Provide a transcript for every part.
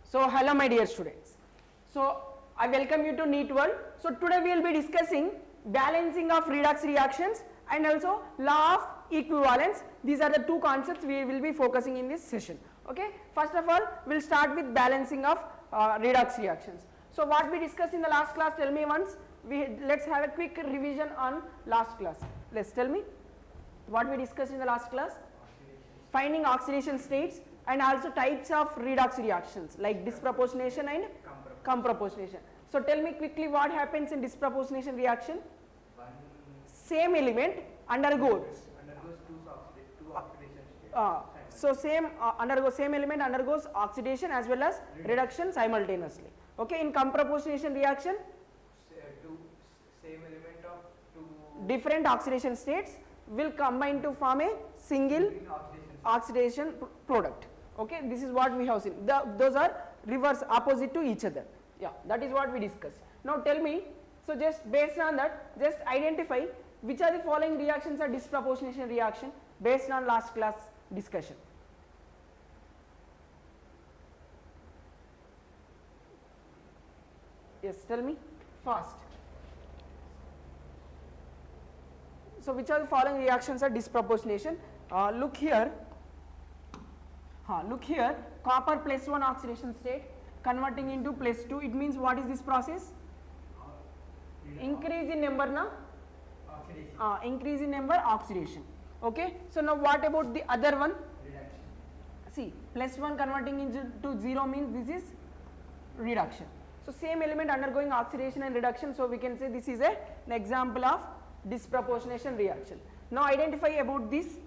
So hello my dear students. So I welcome you to NEET World. So today we will be discussing balancing of redox reactions and also law of equivalence. These are the two concepts we will be focusing in this session. Okay. First of all, we will start with balancing of redox reactions. So what we discussed in the last class, tell me once. Let's have a quick revision on last class. Let's tell me what we discussed in the last class. Finding oxidation states and also types of redox reactions like disproportionation and comproportionation. So tell me quickly what happens in disproportionation reaction. Same element undergoes two oxidation states. So same element undergoes oxidation as well as reduction simultaneously. Okay, in comproportionation reaction, same element of two different oxidation states will combine to form a single oxidation product. Okay, this is what we have seen. Those are reverse opposite to each other. Yeah, that is what we discussed. Now tell me, so just based on that, just identify which are the following reactions are disproportionation reaction based on last class discussion. Yes, tell me fast. So which are the following reactions are disproportionation? Look here. Look here, copper plus 1 oxidation state converting into plus 2. It means what is this process? Increase in number na? Increase in number oxidation. Okay. So now what about the other one? Reduction. See, plus 1 converting into 0 means this is reduction. So same element undergoing oxidation and reduction. So we can say this is an example of disproportionation reaction. Now identify about this.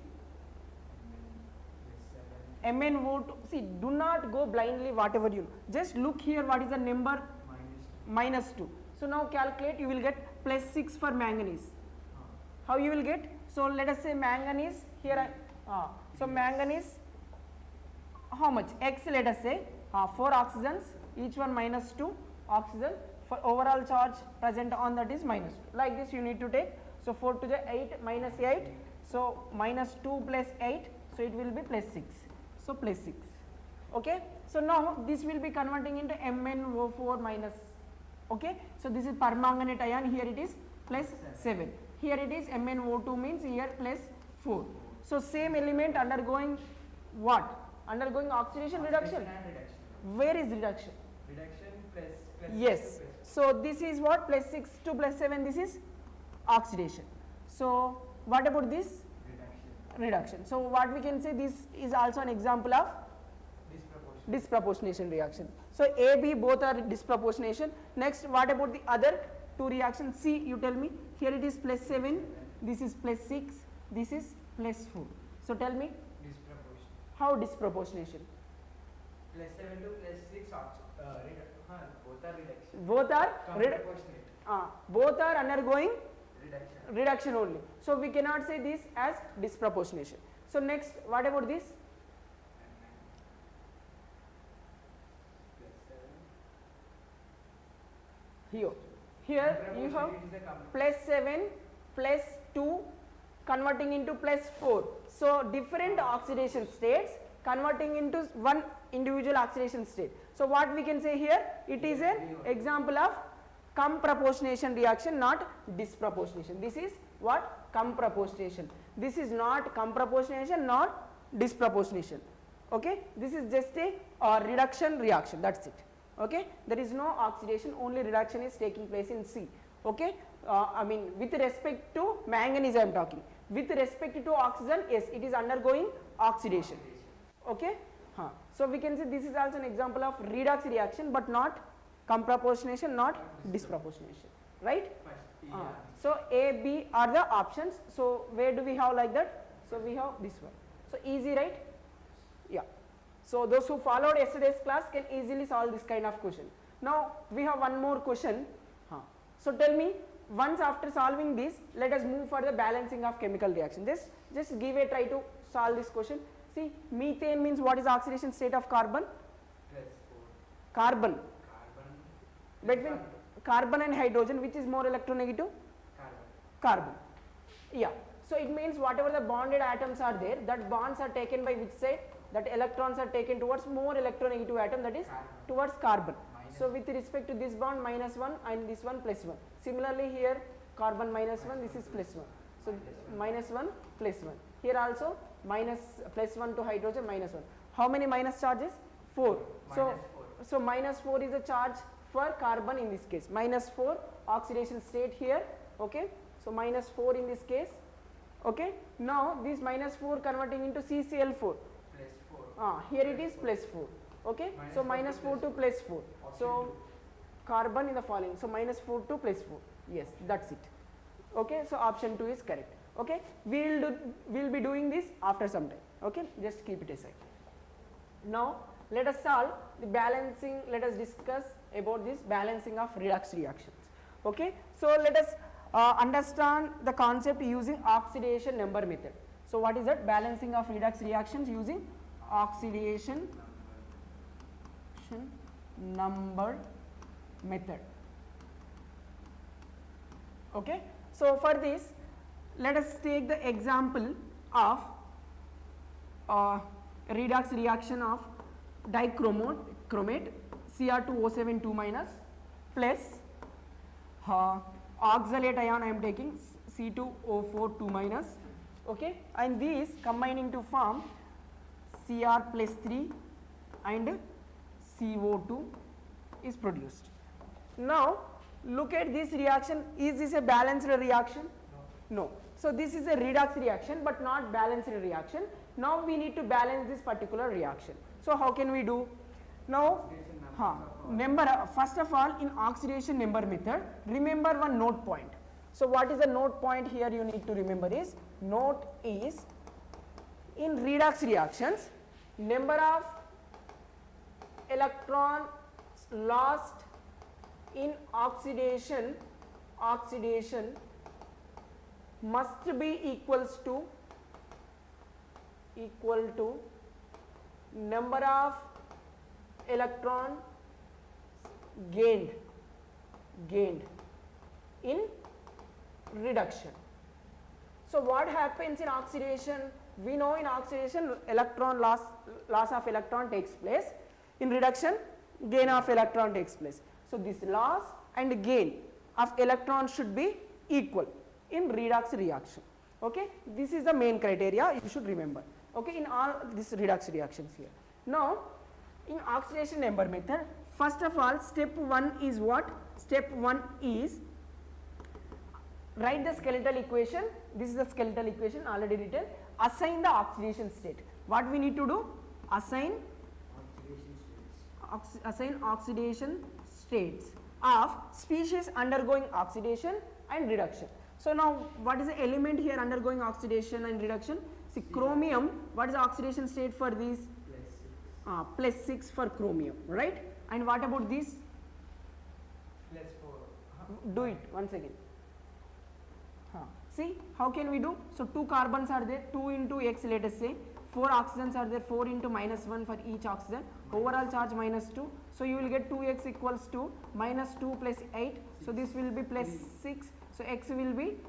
MnO2, see, do not go blindly whatever you know. Just look here what is the number minus 2. So now calculate, you will get plus 6 for manganese. How you will get? So let us say manganese here. So manganese, how much? X, let us say 4 oxygens, each one minus 2 oxygen. For overall charge present on that is minus 2. Like this you need to take. So 4 to the 8 minus 8. So minus 2 plus 8. So it will be plus 6. So plus 6. Okay. So now this will be converting into MnO4 minus. Okay. So this is permanganate ion. Here it is plus 7. Here it is MnO2 means here plus 4. So same element undergoing what? Undergoing oxidation, reduction. Where is reduction? Reduction plus yes. So this is what? Plus 6 to plus 7. This is oxidation. So what about this? Reduction. So what we can say, this is also an example of disproportionation reaction. So A, B both are disproportionation. Next, what about the other two reactions? C, you tell me. Here it is plus 7, this is plus 6, this is plus 4. So tell me how disproportionation? Plus 7 to plus 6 both are reduction. Both are both are undergoing reduction only. So we cannot say this as disproportionation. So next, what about this? Here you have plus 7 plus 2 converting into plus 4. So different oxidation states converting into one individual oxidation state. So what we can say here? It is an example of comproportionation reaction, not disproportionation. This is what? Comproportionation. This is not comproportionation, not disproportionation. Okay. This is just a reduction reaction. That's it. Okay. There is no oxidation, only reduction is taking place in C. Okay. I mean with respect to manganese I am talking. With respect to oxygen, yes, it is undergoing oxidation. Okay. So we can say this is also an example of redox reaction, but not comproportionation, not disproportionation, right? So A, B are the options. So where do we have like that? So we have this one. So easy, right? Yeah. So those who followed yesterday's class can easily solve this kind of question. Now we have one more question. So tell me, once after solving this, let us move for the balancing of chemical reaction. Just give a try to solve this question. See, methane means what is oxidation state of carbon? Carbon. Between carbon and hydrogen, which is more electronegative? Carbon. Yeah. So it means whatever the bonded atoms are there, that bonds are taken by which side? that electrons are taken towards more electronegative atom, that is towards carbon. So with respect to this bond -1 and this one +1. Similarly here carbon -1, this is +1. So -1 +1. Here also +1 to hydrogen -1. How many minus charges? 4. So -4 is a charge for carbon in this case. -4 oxidation state here. Okay. So -4 in this case. Okay. Now this -4 converting into CCl4. Here it is +4. Okay. So -4 to +4. So carbon in the following. So -4 to +4. Yes, that's it. Okay. So option 2 is correct. Okay. We'll be doing this after some time. Okay. Just keep it aside. Now let us solve the balancing. Let us discuss about this balancing of redox reactions. Okay. So let us understand the concept using oxidation number method. So what is that? Balancing of redox reactions using oxidation number method. Okay. So for this, let us take the example of redox reaction of dichromate Cr2O7 2- plus oxalate ion I am taking C2O4 2-, okay, and these combining to form Cr+3 and CO2 is produced. Now look at this reaction. Is this a balanced reaction? No. So this is a redox reaction but not balanced reaction. Now we need to balance this particular reaction. So how can we do? Now first of all, in oxidation number method, remember one note point. So what is the note point here you need to remember is, note is in redox reactions, number of electrons lost in oxidation must be equal to number of electron gained in reduction. So what happens in oxidation? We know in oxidation electron loss of electron takes place. In reduction gain of electron takes place. So this loss and gain of electron should be equal in redox reaction. Okay, this is the main criteria you should remember. Okay, in all these redox reactions here. Now in oxidation number method, first of all, step 1 is what? Step 1 is write the skeletal equation. This is the skeletal equation already written. Assign the oxidation state. What we need to do? Assign oxidation states of species undergoing oxidation and reduction. So now what is the element here undergoing oxidation and reduction? See, chromium. What is the oxidation state for this? +6 for chromium, right? And what about this? +4. Do it once again. See how can we do? So 2 carbons are there, 2 into X, let us say 4 oxygens are there, 4 into -1 for each oxygen, overall charge -2. So you will get 2x equals to -2 plus 8. So this will be +6. So x will be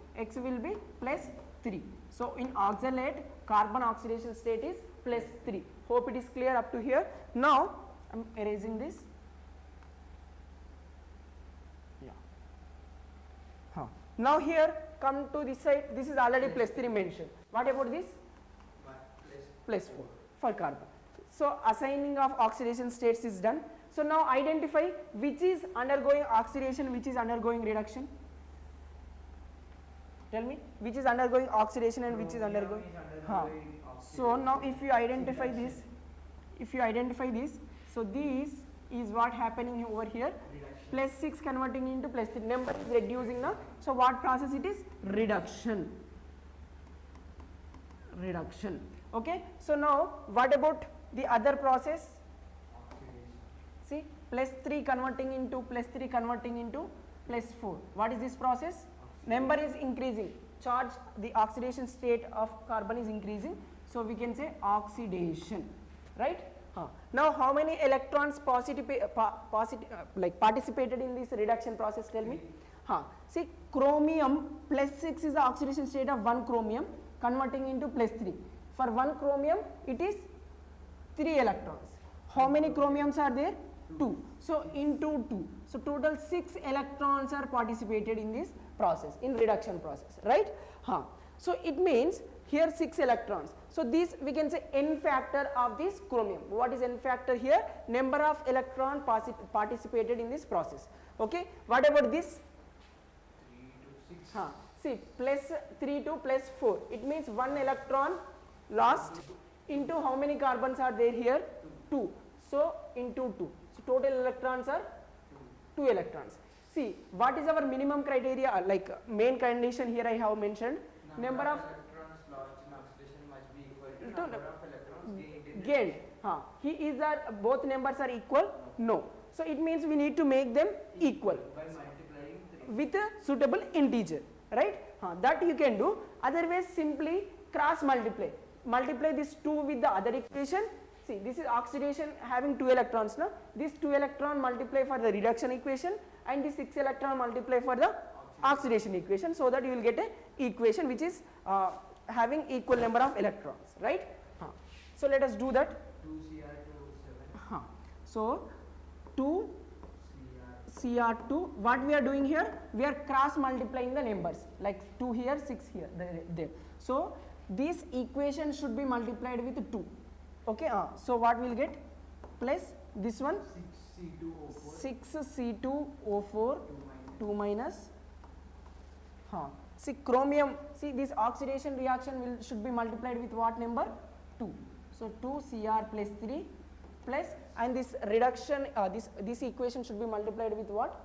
+3. So in oxalate, carbon oxidation state is +3. Hope it is clear up to here. Now I am erasing this. Now here come to this side. This is already +3 mentioned. What about this? +4 for carbon. So assigning of oxidation states is done. So now identify which is undergoing oxidation, which is undergoing reduction. Tell me which is undergoing oxidation and which is undergoing. So now if you identify this, so this is what happening over here. +6 converting into +3, number is reducing now. So what process it is? Reduction. Okay. So now what about the other process? See, +3 converting into +4. What is this process? Number is increasing, charge, the oxidation state of carbon is increasing. So we can say oxidation, right? Now how many electrons participated in this reduction process? Tell me. See, chromium +6 is the oxidation state of 1 chromium converting into +3. For 1 chromium it is 3 electrons. How many chromiums are there? 2. So into 2. So total 6 electrons are participated in this process, in reduction process, right? So it means here 6 electrons. So this we can say n factor of this chromium. What is n factor here? Number of electron participated in this process. Okay. What about this? 3 to 6. See, plus 3 to plus 4. It means 1 electron lost into how many carbons are there here? 2. So into 2. So total electrons are 2 electrons. See, what is our minimum criteria? Like main condition here I have mentioned. Number of electrons lost in oxidation must be equal to number of electrons gained. Is that both numbers are equal? No. So it means we need to make them equal by multiplying 3 with a suitable integer, right? That you can do. Otherwise simply cross multiply. Multiply this 2 with the other equation. See, this is oxidation having 2 electrons now. This 2 electron multiply for the reduction equation and this 6 electron multiply for the oxidation equation, so that you will get a equation which is having equal number of electrons, right? So let us do that. 2Cr2O7. So 2 Cr2, what we are doing here? We are cross multiplying the numbers, like 2 here, 6 here, there. So this equation should be multiplied with 2. Okay, so what we will get? Plus this one 6C2O4 2 minus see chromium, see this oxidation reaction should be multiplied with what number? 2. So 2Cr plus 3 plus, and this reduction this equation should be multiplied with what?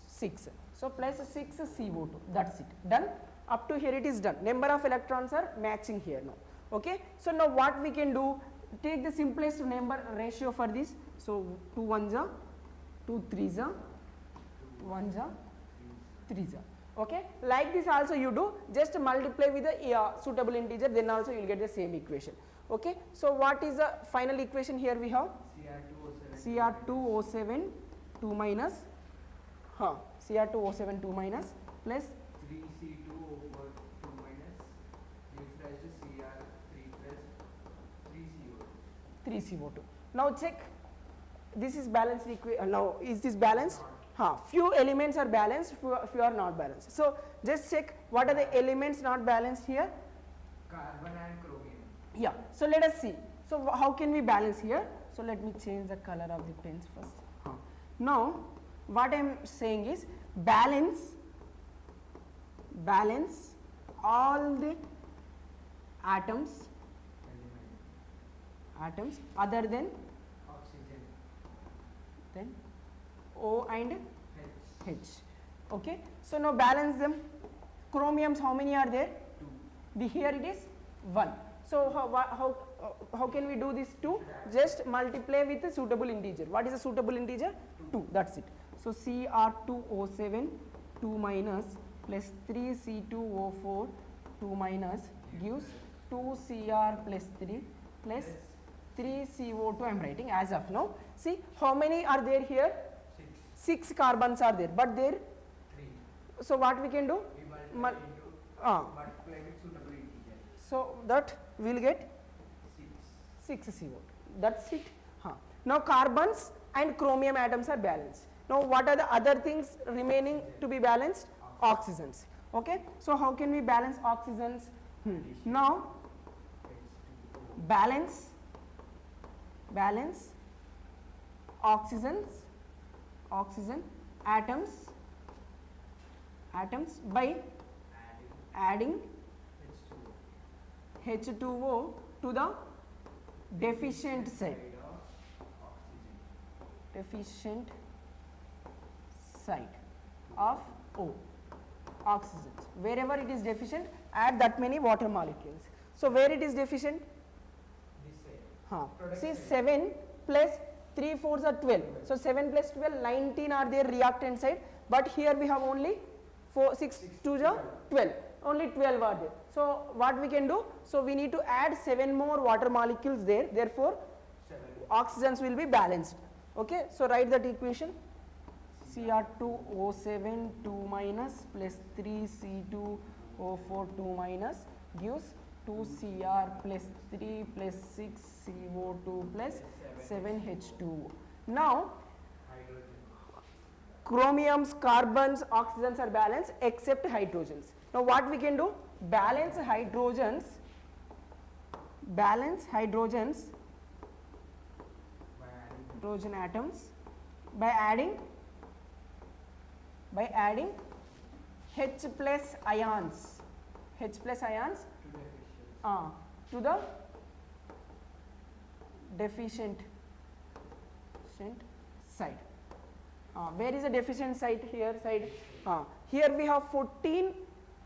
6. So plus 6CO2, that's it, done. Up to here it is done. Number of electrons are matching here now. Okay, so now what we can do? Take the simplest number ratio for this. So 2 1s are 2 3s are 1s are 3s are. Okay, like this also you do, just multiply with the suitable integer, then also you will get the same equation. Okay, so what is the final equation here? We have Cr2O7 2 minus Cr2O7 2 minus plus 3C2O4 2 minus gives rise to Cr3 plus 3CO2. Now check, this is balanced equation. Now is this balanced? Few elements are balanced, few are not balanced. So just check what are the elements not balanced here. Carbon and chromium. Yeah, so let us see. So how can we balance here? So let me change the color of the pens first. Now what I am saying is balance all the atoms other than Oxygen. Then O and H. H. Okay, so now balance them. Chromiums, how many are there? 2. Here it is 1. So how can we do this 2? Just multiply with a suitable integer. What is a suitable integer? 2. That's it. So Cr2O7 2 minus plus 3C2O4 2 minus gives 2Cr plus 3 plus 3CO2 I am writing as of now. See how many are there here? 6 carbons are there, but there 3. So what we can do? We multiply with suitable integer. So that we will get 6 CO2. That's it. Now carbons and chromium atoms are balanced. Now what are the other things remaining to be balanced? Oxygens. Okay. So how can we balance oxygens? Now balance oxygen atoms by adding H2O to the deficient side. Of O, oxygens. Wherever it is deficient, add that many water molecules. So where it is deficient? This side. See 7 plus 3 4s are 12. So 7 plus 12, 19 are there reactant side, but here we have only 6 2s are 12. Only 12 are there. So what we can do? So we need to add 7 more water molecules there. Therefore, 7. oxygens will be balanced. Okay. So write that equation. Cr2O7 2 minus plus 3C2O4 2 minus gives 2Cr plus 3 plus 6 CO2 plus 7 H2O. Now chromiums, carbons, oxygens are balanced except hydrogens. Now what we can do? Balance hydrogens hydrogen atoms by adding H plus ions to the deficient side. Where is the deficient side? Here side. Here we have 14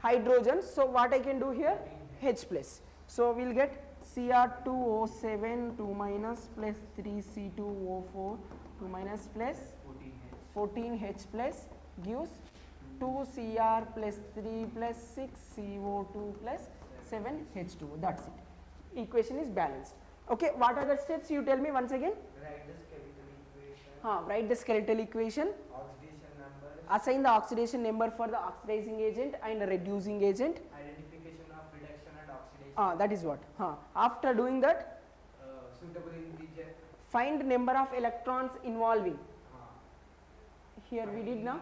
hydrogens, so what I can do here? H plus. So we will get Cr2O7 2 minus plus 3C2O4 2 minus plus 14H plus gives 2Cr plus 3 plus 6 CO2 plus 7 H2O. That's it. Equation is balanced. Okay, what are the steps? You tell me once again. Write the skeletal equation. Oxidation number. Assign the oxidation number for the oxidizing agent and the reducing agent. Identification of reduction and oxidation. That is what. After doing that, Suitable integer. find number of electrons involving. Here we did now.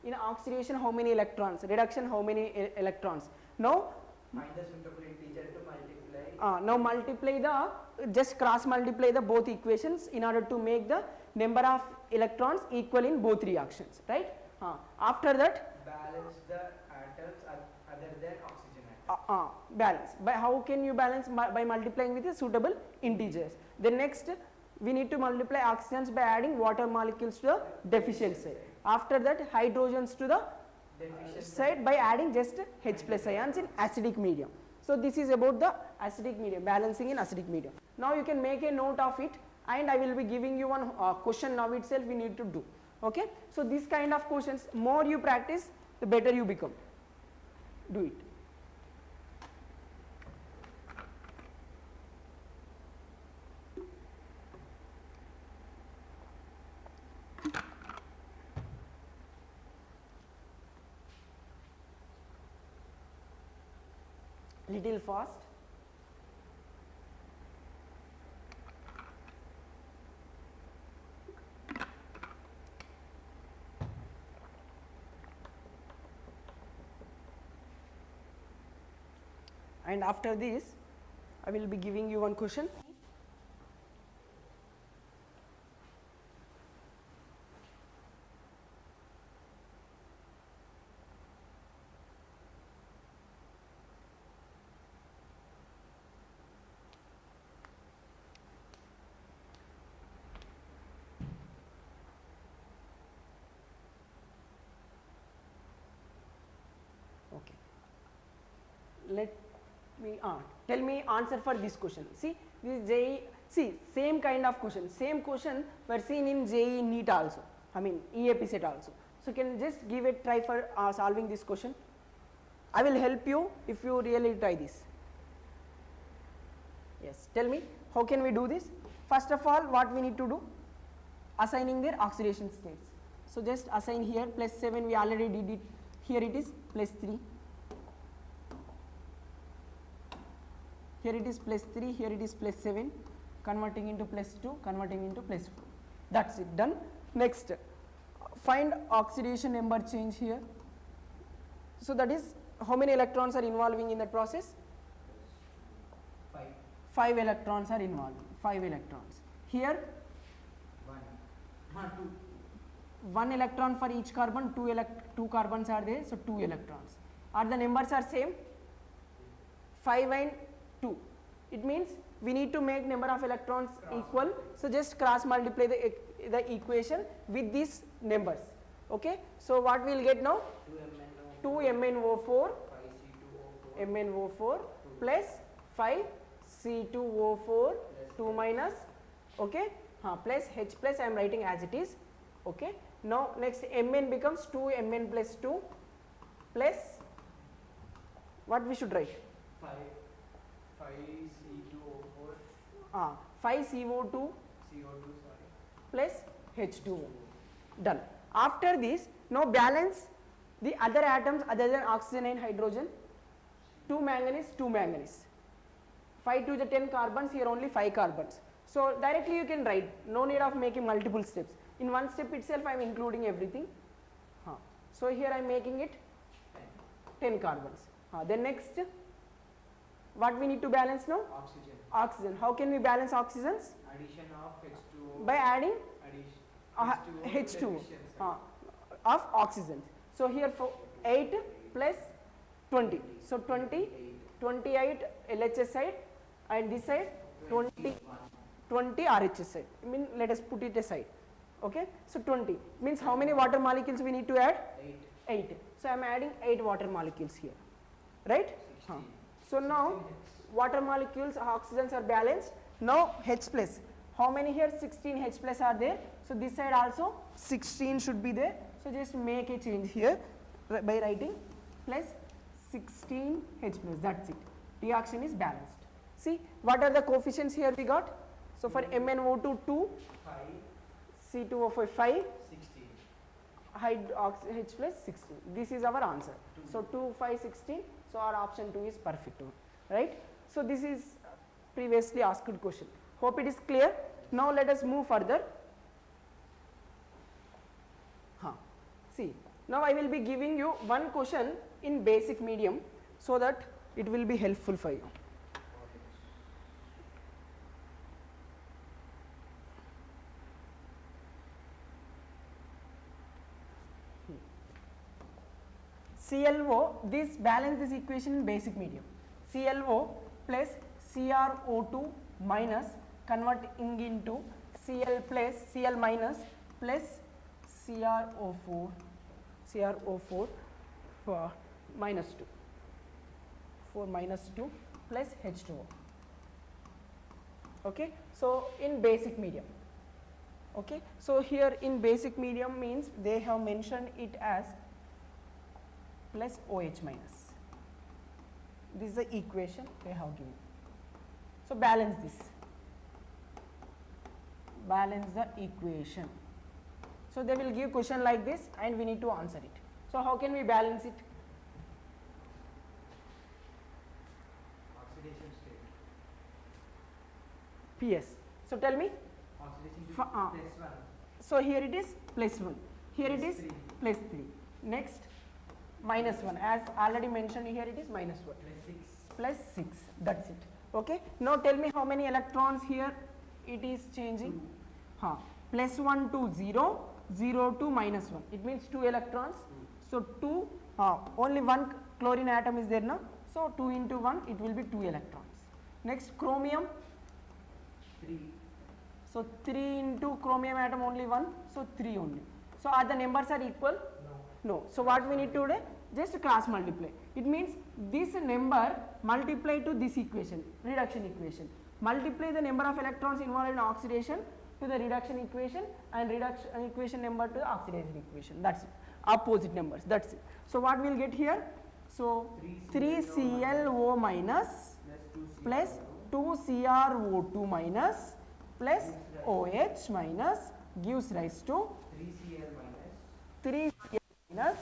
In oxidation, how many electrons? Reduction, how many electrons? Now, Find the suitable integer to multiply. now multiply just cross multiply the both equations in order to make the number of electrons equal in both reactions, right? After that, Balance the atoms other than oxygen atoms. balance. By how can you balance? By multiplying with the suitable integers. Then next, we need to multiply oxygens by adding water molecules to the deficient side. After that, hydrogens to the Deficient side by adding just H plus ions in acidic medium. So this is about the acidic medium, balancing in acidic medium. Now you can make a note of it, and I will be giving you one question now itself we need to do. Okay, so this kind of questions, more you practice, the better you become. Do it. Little fast. And after this, I will be giving you one question. Okay. Let me tell me answer for this question. See, this JEE, see same kind of question, same question were seen in JEE NEET also, I mean EAP set also. So can just give a try for solving this question. I will help you if you really try this. Yes, tell me how can we do this? First of all, what we need to do? Assigning their oxidation states. So just assign here plus 7, we already did it. Here it is plus 3. Here it is plus 3, here it is plus 7, converting into plus 2, converting into plus 4. That's it, done. Next, find oxidation number change here. So that is how many electrons are involving in that process? 5. 5 electrons are involved, 5 electrons. Here 1. 2. 1 electron for each carbon, 2 carbons are there, so 2 electrons. Are the numbers are same? 5 and 2. It means we need to make number of electrons equal, so just cross multiply the equation with these numbers. Okay, so what we will get now? 2 MnO4 MnO4 plus 5 C2O4 2 minus, okay, plus H plus I am writing as it is. Okay, now next Mn becomes 2 Mn plus 2 plus what we should write? 5 C2O4 5 CO2 CO2 plus H2O. Done. After this, now balance the other atoms other than oxygen and hydrogen. 2 manganese, 2 manganese. 5 to the 10 carbons, here only 5 carbons. So directly you can write, no need of making multiple steps. In one step itself I am including everything. So here I am making it 10 carbons. Then next, what we need to balance now? Oxygen. Oxygen. How can we balance oxygens? Addition of H2O. By adding addition H2O of oxygen. So here for 8 plus 20. So 28 LHS side and this side 20 RHS side. I mean, let us put it aside. Okay. So 20 means how many water molecules we need to add? 8. So I am adding 8 water molecules here. Right? So now water molecules, oxygens are balanced. Now H plus. How many here? 16 H plus are there. So this side also 16 should be there. So just make a change here by writing plus 16 H plus. That's it. Reaction is balanced. See what are the coefficients here we got? So for MnO2 2, 5, C2O4 5, 16. H plus 16. This is our answer. So 2, 5, 16. So our option 2 is perfect one, right? So this is previously asked question. Hope it is clear. Now let us move further. See, now I will be giving you one question in basic medium so that it will be helpful for you. ClO, this balance this equation in basic medium. ClO plus CrO2 minus converting into Cl plus Cl minus plus CrO4 minus 2, 4 minus 2 plus H2O. Okay. So in basic medium. Okay. So here in basic medium means they have mentioned it as plus OH minus. This is the equation they have given. So balance this. Balance the equation. So they will give question like this and we need to answer it. So how can we balance it? Oxidation state. PS. So tell me. Oxidation to Plus 1. So here it is plus 1. Here it is plus 3. Next minus 1. As already mentioned here it is minus 1. Plus 6. That's it. Okay. Now tell me how many electrons here it is changing. Plus 1 to 0, 0 to minus 1. It means 2 electrons. So 2, only one chlorine atom is there now. So 2 into 1 it will be 2 electrons. Next chromium. 3. So 3 into chromium atom only 1. So 3 only. So are the numbers are equal? No. So what we need to do? Just cross multiply. It means this number multiply to this equation, reduction equation. Multiply the number of electrons involved in oxidation to the reduction equation and reduction equation number to the oxidation equation. That's it. Opposite numbers. That's it. So what we will get here? So 3ClO minus plus 2CrO2 minus plus OH minus gives rise to 3Cl minus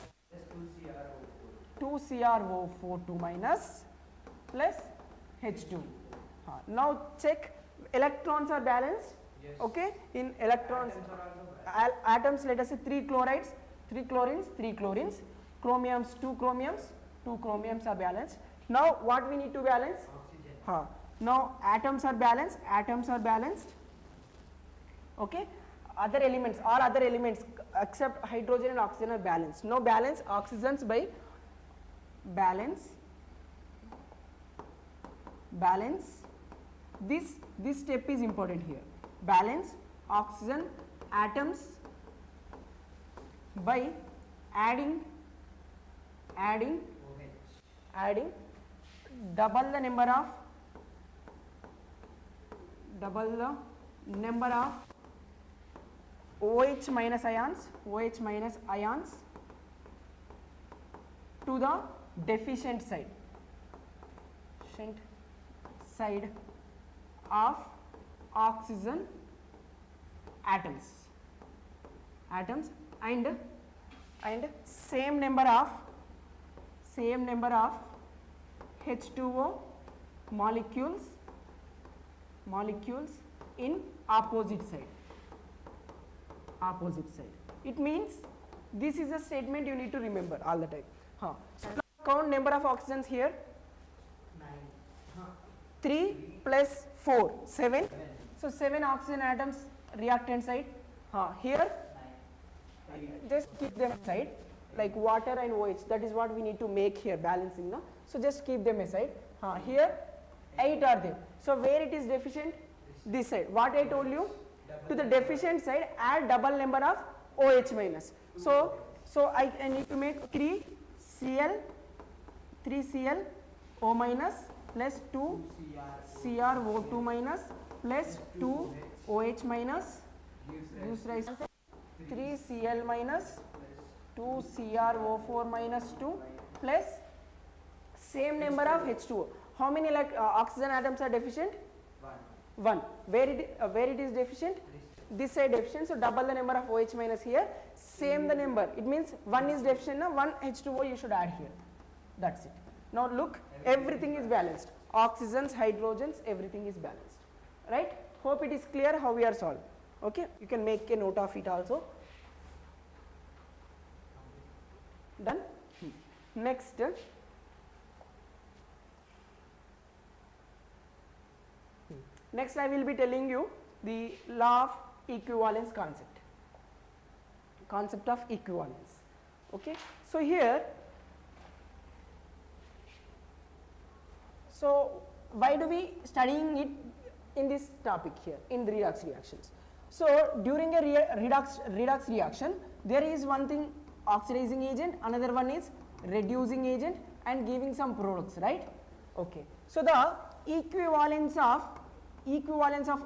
2CrO4 minus plus H2. Now check, electrons are balanced. Yes. Okay, in electrons, atoms, let us say 3 chlorides, 3 chlorines, 3 chlorines, chromiums, 2 chromiums, 2 chromiums are balanced. Now what we need to balance? Oxygen. Now atoms are balanced, okay. Other elements, all other elements except hydrogen and oxygen are balanced. Now balance oxygens by balance this step is important here. Balance oxygen atoms by adding double the number of OH minus ions to the deficient side of oxygen atoms and same number of H2O molecules molecules in opposite side. Opposite side. It means this is a statement you need to remember all the time. So now count number of oxygens here. 3 plus 4, 7. So 7 oxygen atoms reactant side. Here just keep them aside, like water and OH, that is what we need to make here, balancing. No? So just keep them aside. Here 8 are there. So where it is deficient? This side. What I told you? To the deficient side add double number of OH minus. So I need to make 3 Cl O minus plus 2 CrO2 minus plus 2 OH minus gives rise to 3 Cl minus 2 CrO4 minus 2 plus same number of H2O. How many oxygen atoms are deficient? 1. Where it is deficient? This side deficient, so double the number of OH minus here, same the number. It means 1 is deficient, now 1 H2O you should add here. That's it. Now look, everything is balanced. Oxygens, hydrogens, everything is balanced. Right? Hope it is clear how we are solved. Okay? You can make a note of it also. Done? Next. Next I will be telling you the law of equivalence concept. Concept of equivalence. Okay? So here, so why do we studying it in this topic here in the redox reactions? So during a redox reaction, there is one thing oxidizing agent, another one is reducing agent and giving some products, right? Okay. So the equivalence of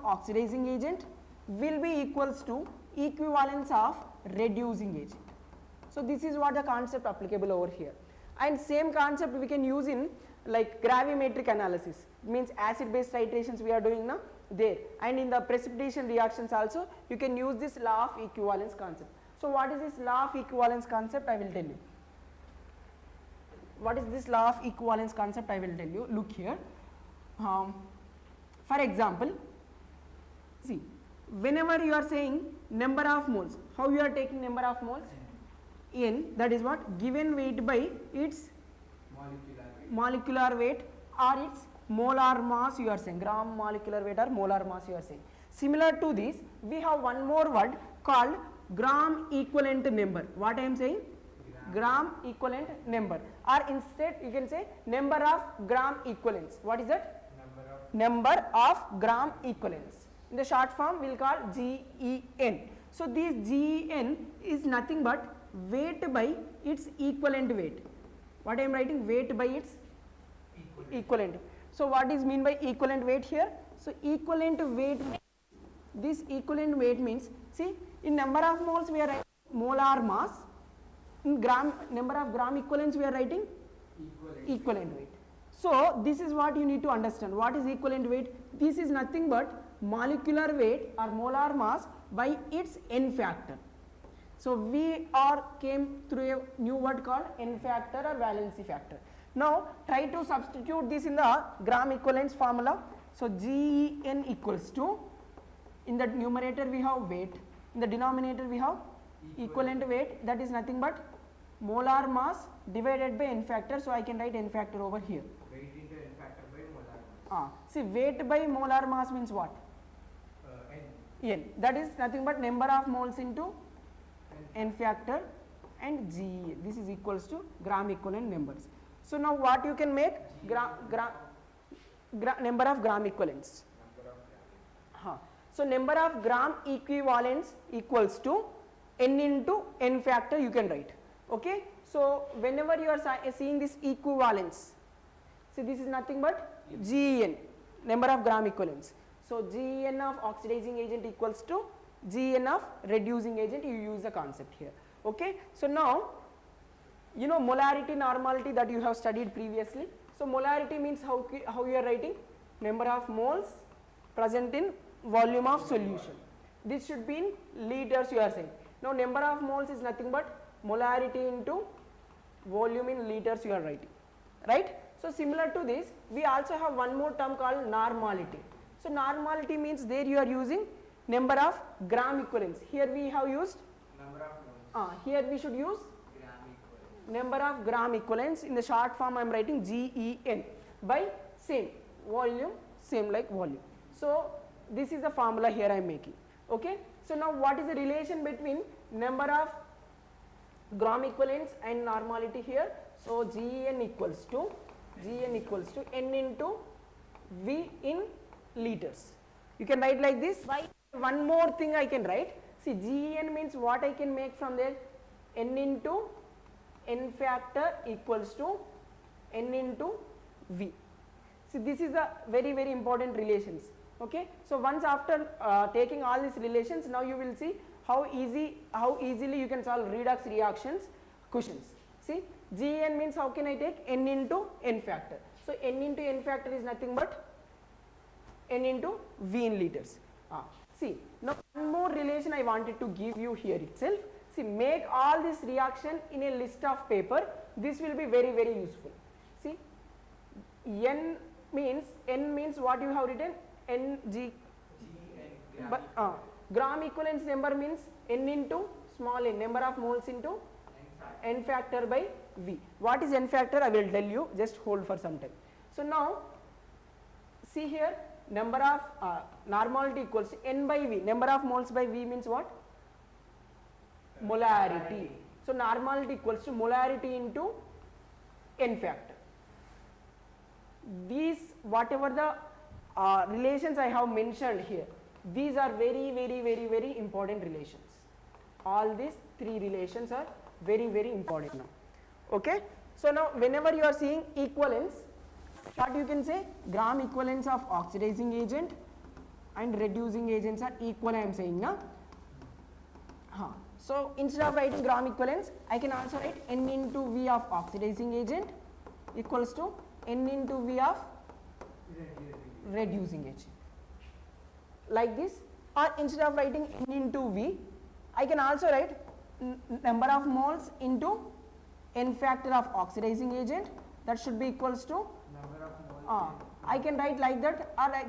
oxidizing agent will be equals to equivalence of reducing agent. So this is what the concept applicable over here, and same concept we can use in like gravimetric analysis. It means acid base titrations we are doing now there, and in the precipitation reactions also you can use this law of equivalence concept. So what is this law of equivalence concept? I will tell you. What is this law of equivalence concept? I will tell you. Look here. For example, see, whenever you are saying number of moles, how you are taking number of moles? N, that is what? Given weight by its molecular weight or its molar mass you are saying, gram molecular weight or molar mass you are saying. Similar to this, we have one more word called gram equivalent number. What I am saying? Gram equivalent number, or instead you can say number of gram equivalents. What is that? Number of gram equivalents. In the short form we will call GEN. So this GEN is nothing but weight by its equivalent weight. What I am writing? Weight by its equivalent. So what is mean by equivalent weight here? So equivalent weight, this equivalent weight means, see, in number of moles we are writing molar mass, in gram number of gram equivalents we are writing equivalent weight. So this is what you need to understand. What is equivalent weight? This is nothing but molecular weight or molar mass by its N factor. So we came through a new word called N factor or valency factor. Now try to substitute this in the gram equivalence formula. So GEN equals to, in the numerator we have weight, in the denominator we have equivalent weight, that is nothing but molar mass divided by N factor. So I can write N factor over here. Weight into N factor by molar mass. See, weight by molar mass means what? N. That is nothing but number of moles into N factor and GE. This is equals to gram equivalent numbers. So now what you can make? Number of gram equivalents. So number of gram equivalents equals to N into N factor you can write. Okay. So whenever you are seeing this equivalence, see, this is nothing but GEN, number of gram equivalents. So GEN of oxidizing agent equals to GEN of reducing agent, you use the concept here. Okay. So now you know molarity, normality that you have studied previously. So molarity means how you are writing? Number of moles present in volume of solution. This should be in liters you are saying. Now number of moles is nothing but molarity into volume in liters you are writing, right? So similar to this, we also have one more term called normality. So normality means there you are using number of gram equivalents. Here we have used, Number of moles. here we should use Gram equivalent. number of gram equivalents. In the short form I am writing GEN by same volume, same like volume. So this is the formula here I am making. Okay. So now what is the relation between number of gram equivalents and normality here? So GEN equals to N into V in liters. You can write like this. Why? One more thing I can write. See, GEN means what I can make from there? N into N factor equals to N into V. See, this is a very very important relations. Okay. So once after taking all these relations, now you will see how easily you can solve redox reactions questions. See, GEN means how can I take N into N factor. So N into N factor is nothing but N into V in liters. See, now one more relation I wanted to give you here itself. See, make all this reaction in a list of paper. This will be very very useful. See, N means what you have written? Ng, but gram equivalence number means N into small n, number of moles into N factor by V. What is N factor? I will tell you, just hold for some time. So now see here, number of normality equals to N by V, number of moles by V means what? Molarity. So normality equals to molarity into N factor. These whatever the relations I have mentioned here, these are very very very very important relations. All these three relations are very very important now. Okay. So now whenever you are seeing equivalence, what you can say? Gram equivalence of oxidizing agent and reducing agents are equal, I am saying now. So instead of writing gram equivalence, I can also write N into V of oxidizing agent equals to N into V of reducing agent, like this. Or instead of writing N into V, I can also write number of moles into N factor of oxidizing agent, that should be equals to Number of moles. I can write like that, or I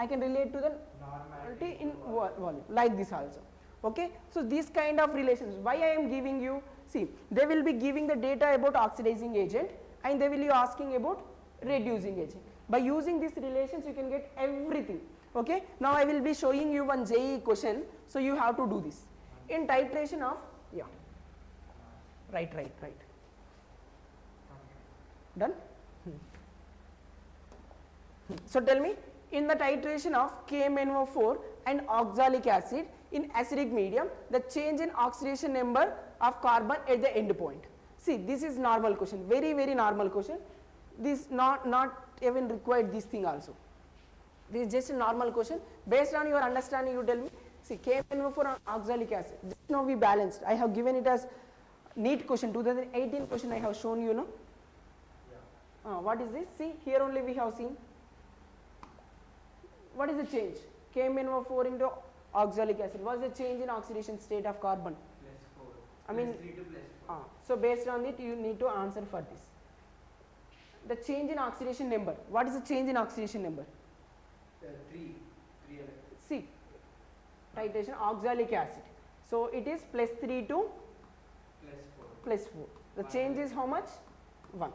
can relate to the normality in volume like this also. Okay. So these kind of relations, why I am giving you, see, they will be giving the data about oxidizing agent and they will be asking about reducing agent. By using these relations you can get everything. Okay. Now I will be showing you one JEE question, so you have to do this in titration of, right. Done? So tell me, in the titration of KMnO4 and oxalic acid in acidic medium, the change in oxidation number of carbon at the end point. See, this is normal question, very very normal question. This not even required this thing also. This is just a normal question. Based on your understanding, you tell me. See, KMnO4 and oxalic acid. This now we balanced. I have given it as NEET question, 2018 question I have shown you, no? What is this? See, here only we have seen. What is the change? KMnO4 into oxalic acid. What is the change in oxidation state of carbon? +4. I mean, +3 to +4. so based on it, you need to answer for this. The change in oxidation number. What is the change in oxidation number? 3 electrons. See, titration oxalic acid. So it is +3 to +4. +4. The change is how much? 1.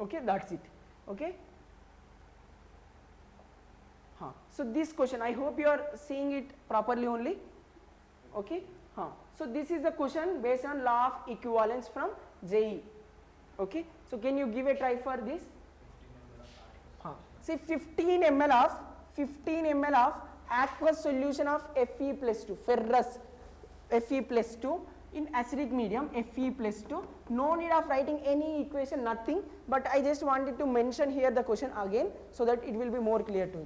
Okay, that's it. Okay. So this question, I hope you are seeing it properly only. Okay. So this is the question based on law of equivalence from JEE. Okay. So can you give a try for this? See, 15 ml of aqueous solution of Fe+2, ferrous Fe+2 in acidic medium Fe+2. No need of writing any equation, nothing, but I just wanted to mention here the question again so that it will be more clear to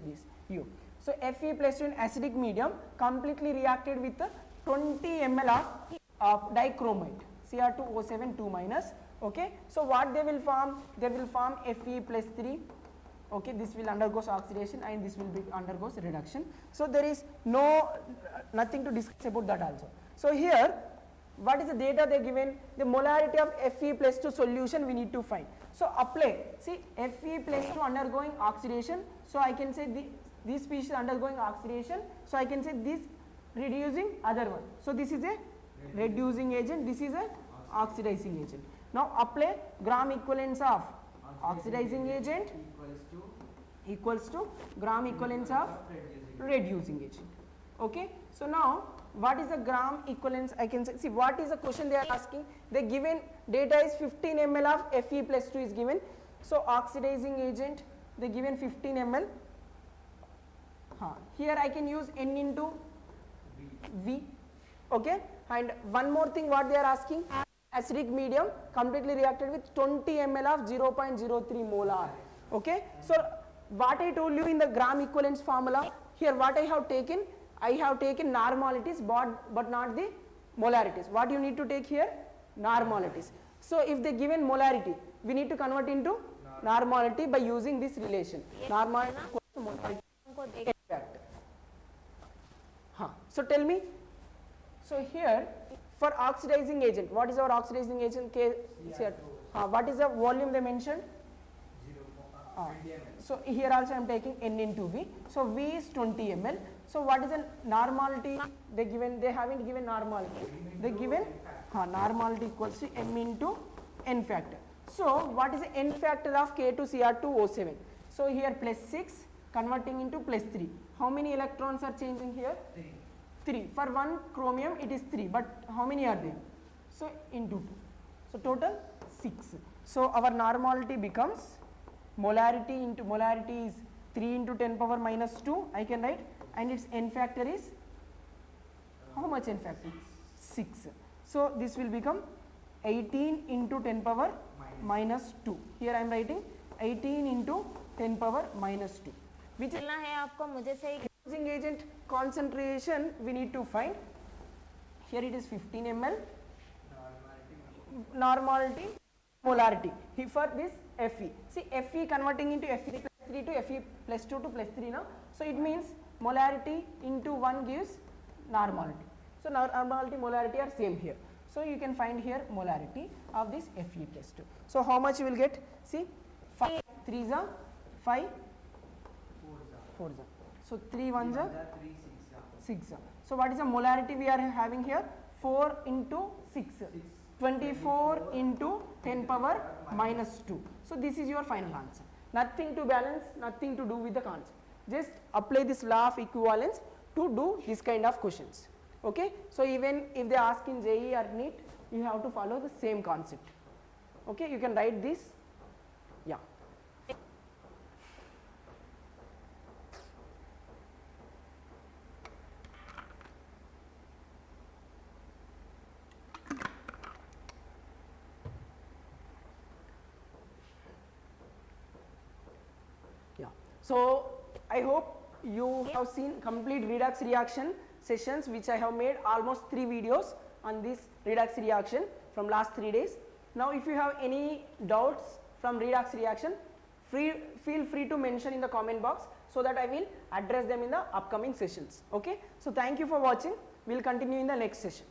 you. So Fe+2 in acidic medium completely reacted with 20 ml of dichromate, Cr2O7 2-. Okay. So what they will form? They will form Fe+3. Okay, this will undergoes oxidation and this will be undergoes reduction. So there is nothing to discuss about that also. So here, what is the data they given? The molarity of Fe+2 solution we need to find. So apply. See, Fe+2 undergoing oxidation. So I can say this species undergoing oxidation, so I can say this reducing other one. So this is a reducing agent, this is a oxidizing agent. Now apply gram equivalence of oxidizing agent equals to gram equivalence of reducing agent. Okay, so now what is the gram equivalence? I can say, see what is the question they are asking. They given data is 15 ml of Fe plus 2 is given. So oxidizing agent they given 15 ml. Here I can use N into V. Okay, and one more thing what they are asking, acidic medium completely reacted with 20 ml of 0.03 molar. Okay, so what I told you in the gram equivalence formula, here what I have taken normalities but not the molarities. What you need to take here? Normalities. So if they given molarity, we need to convert into normality by using this relation. Normality equals to molarity effect. So tell me, so here for oxidizing agent, what is our oxidizing agent? What is the volume they mentioned? So here also I am taking N into V. So V is 20 ml. So what is the normality they given? They haven't given normality. They given normality equals to M into N factor. So what is the N factor of K2Cr2O7? So here plus 6 converting into plus 3. How many electrons are changing here? 3. For one chromium it is 3, but how many are there? So into 2. So total 6. So our normality becomes molarity into molarity is 3 into 10 power minus 2 I can write, and its N factor is how much N factor? 6. So this will become 18 into 10 power minus 2. Here I am writing 18 into 10 power minus 2. Which is reducing agent concentration we need to find. Here it is 15 ml. Normality, molarity. For this Fe. See Fe converting into Fe plus 3 to Fe plus 2 to plus 3 now. So it means molarity into 1 gives normality. So normality, molarity are same here. So you can find here molarity of this Fe plus 2. So how much you will get? See 5 3s are 5 4s are. So 3 1s are 6 are. So what is the molarity we are having here? 4 into 6. 24 into 10 power minus 2. So this is your final answer. Nothing to balance, nothing to do with the concept. Just apply this law of equivalence to do this kind of questions. Okay. So even if they ask in JEE or NEET, you have to follow the same concept. Okay. You can write this. Yeah. So I hope you have seen complete redox reaction sessions which I have made almost 3 videos on this redox reaction from last 3 days. Now if you have any doubts from redox reaction, feel free to mention in the comment box so that I will address them in the upcoming sessions. Okay. So thank you for watching. We will continue in the next session.